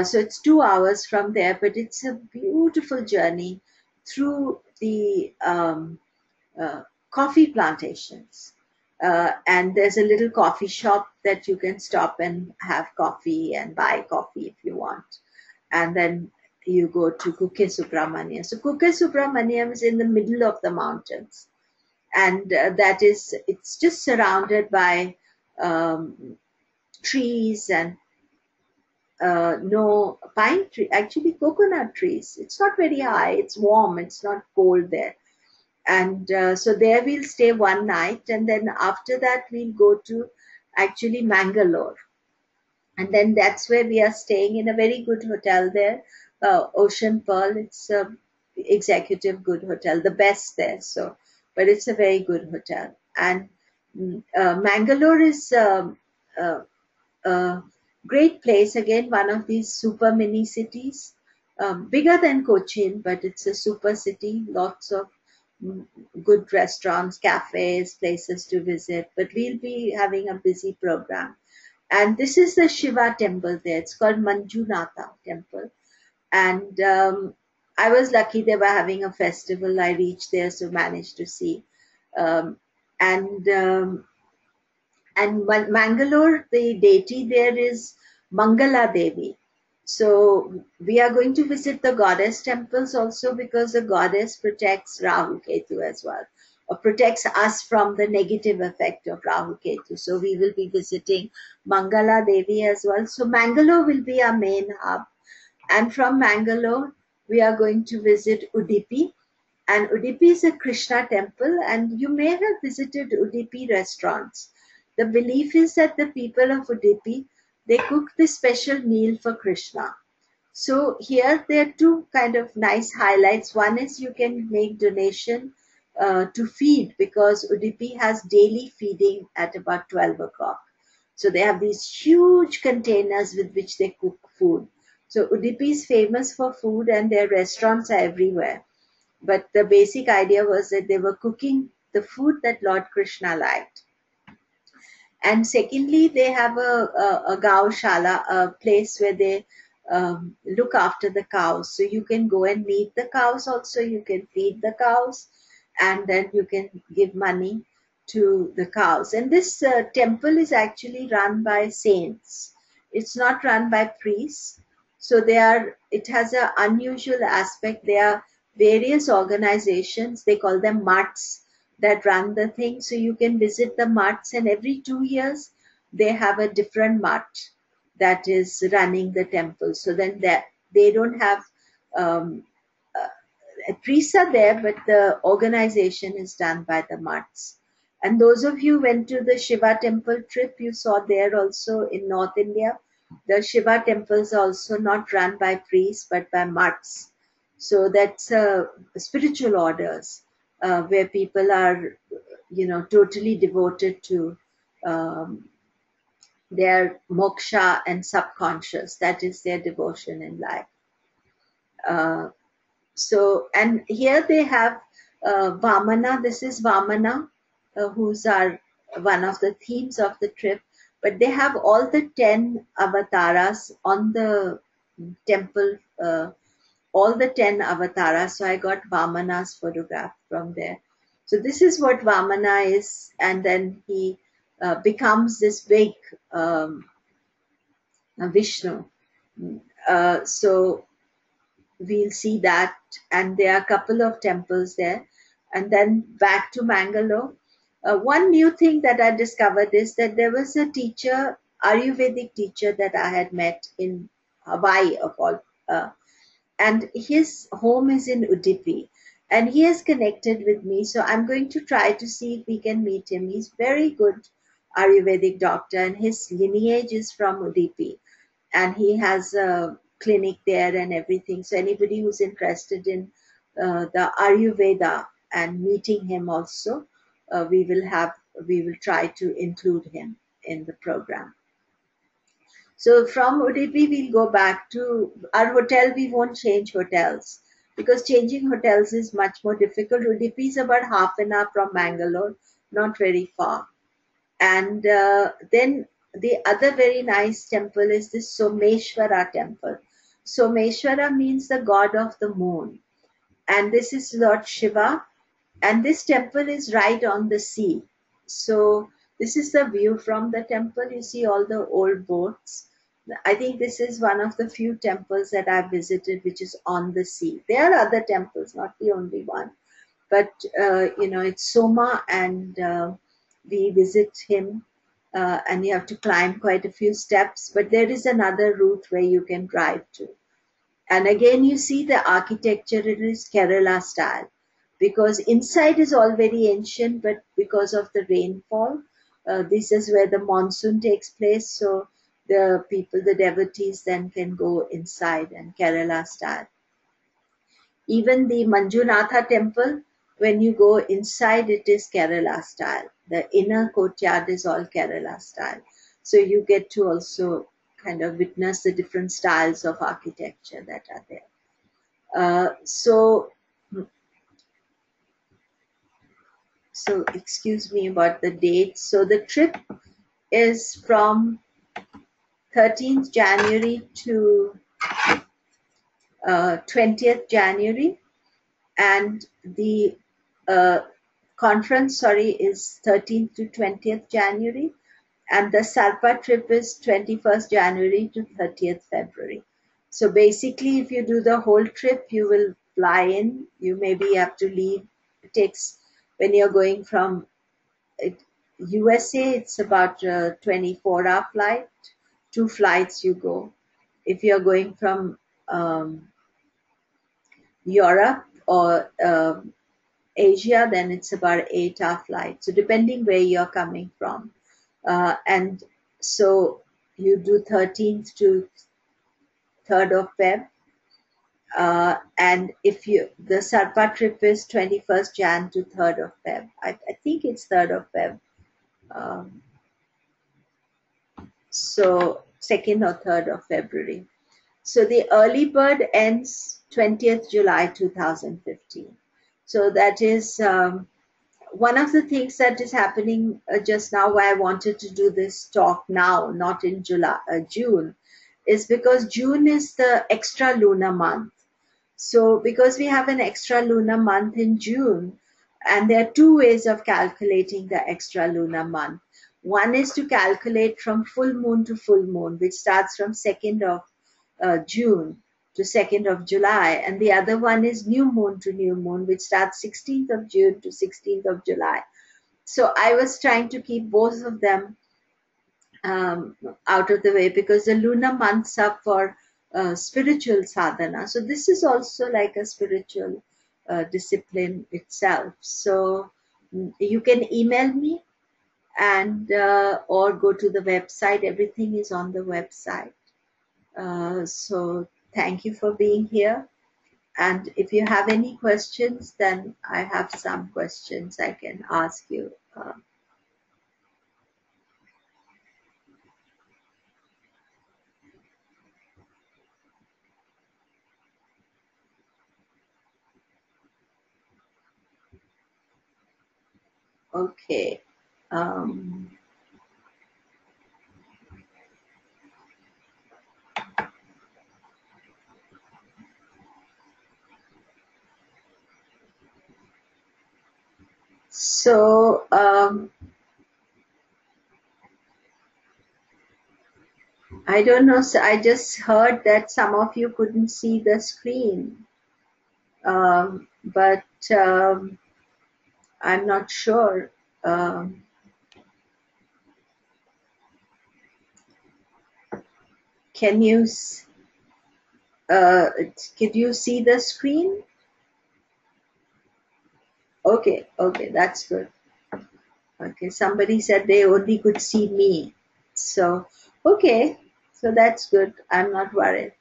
So it's 2 hours from there, but it's a beautiful journey through the coffee plantations. And there's a little coffee shop that you can stop and have coffee and buy coffee if you want. And then you go to Kukke Subramania. So Kukke Subramaniam is in the middle of the mountains. And it's just surrounded by trees and no pine tree, actually coconut trees. It's not very high, it's warm, it's not cold there. And so there we'll stay 1 night, and then after that we'll go to actually Mangalore. And then that's where we are staying in a very good hotel there, Ocean Pearl. It's a executive good hotel, the best there. So, but it's a very good hotel. And Mangalore is a great place, again, one of these super mini cities, bigger than Cochin, but it's a super city, lots of good restaurants, cafes, places to visit, but we'll be having a busy program. And this is the Shiva temple there. It's called Manjunatha temple. And I was lucky they were having a festival. I reached there, so managed to see. Um, and Mangalore, the deity there is Mangala Devi. So we are going to visit the goddess temples also, because the goddess protects Rahu Ketu as well, or protects us from the negative effect of Rahu Ketu. So we will be visiting Mangala Devi as well. So Mangalore will be our main hub. And from Mangalore, we are going to visit Udupi. And Udupi is a Krishna temple, and you may have visited Udupi restaurants. The belief is that the people of Udupi, they cook this special meal for Krishna. So here there are two kind of nice highlights. One is you can make donation to feed, because Udupi has daily feeding at about 12 o'clock. So they have these huge containers with which they cook food. So Udupi is famous for food, and their restaurants are everywhere. But the basic idea was that they were cooking the food that Lord Krishna liked. And secondly, they have a gaushala, a place where they look after the cows. So you can go and meet the cows also, you can feed the cows, and then you can give money to the cows. And this temple is actually run by saints. It's not run by priests. So it has an unusual aspect. There are various organizations, they call them mutts, that run the thing. So you can visit the mutts, and every 2 years they have a different mutt that is running the temple. So then they don't have priests are there, but the organization is done by the mutts. And those of you who went to the Shiva temple trip, you saw there also in North India, the Shiva temples are also not run by priests but by mutts. So that's spiritual orders where people are, totally devoted to their moksha and subconscious. That is their devotion in life. And here they have Vamana. This is Vamana, who's one of the themes of the trip. But they have all the 10 avatars on the temple, all the 10 avatars. So I got Vamana's photograph from there. So this is what Vamana is. And then he becomes this big Vishnu. So we'll see that, and there are a couple of temples there. And then back to Mangalore. One new thing that I discovered is that there was a teacher, Ayurvedic teacher, that I had met in Hawaii of all, and his home is in Udupi, and he has connected with me. So I'm going to try to see if we can meet him. He's very good Ayurvedic doctor, and his lineage is from Udupi, and he has a clinic there and everything. So anybody who's interested in the Ayurveda and meeting him also, we will try to include him in the program. So from Udupi, we'll go back to our hotel. We won't change hotels, because changing hotels is much more difficult. Udupi is about half an hour from Mangalore, not very far. And then the other very nice temple is this Someshwara temple. Someshwara means the god of the moon. And this is Lord Shiva. And this temple is right on the sea. So this is the view from the temple. You see all the old boats. I think this is one of the few temples that I've visited which is on the sea. There are other temples, not the only one. But, it's Soma, and we visit him, and you have to climb quite a few steps. But there is another route where you can drive to. And again, you see the architecture, it is Kerala style, because inside is all very ancient, but because of the rainfall, this is where the monsoon takes place. So the devotees then can go inside, and Kerala style. Even the Manjunatha temple, when you go inside, it is Kerala style. The inner courtyard is all Kerala style. So you get to also kind of witness the different styles of architecture that are there. So excuse me about the dates. So the trip is from 13th January to 20th January, and the conference, is 13th to 20th January, and the Sarpa trip is 21st January to 30th February. So basically, if you do the whole trip, you will fly in. You maybe have to leave. It takes, when you're going from USA, it's about a 24-hour flight. 2 flights you go. If you're going from Europe or Asia, then it's about an 8-hour flight. So depending where you're coming from. And so you do 13th to 3rd of Feb. And if the Sarpa trip is 21st Jan to 3rd of Feb. I think it's 3rd of Feb. So 2nd or 3rd of February. So the early bird ends 20th July 2015. So that is one of the things that is happening just now, why I wanted to do this talk now, not in June, is because June is the extra lunar month. So because we have an extra lunar month in June, and there are 2 ways of calculating the extra lunar month. One is to calculate from full moon to full moon, which starts from 2nd of June to 2nd of July, and the other one is new moon to new moon, which starts 16th of June to 16th of July. So I was trying to keep both of them out of the way, because the lunar months are for spiritual sadhana. So this is also like a spiritual discipline itself. So you can email me and or go to the website. Everything is on the website. So thank you for being here. And if you have any questions, then I have some questions I can ask you. Okay. So I don't know. So I just heard that some of you couldn't see the screen, but I'm not sure. Can you see the screen? Okay, that's good. Okay, somebody said they only could see me. So, okay, so that's good. I'm not worried.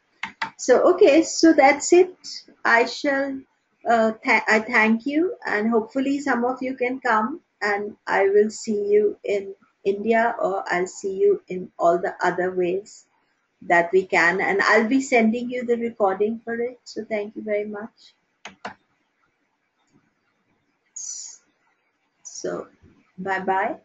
So, okay, so that's it. I shall, I thank you, and hopefully some of you can come, and I will see you in India, or I'll see you in all the other ways that we can, and I'll be sending you the recording for it. So thank you very much. So bye bye.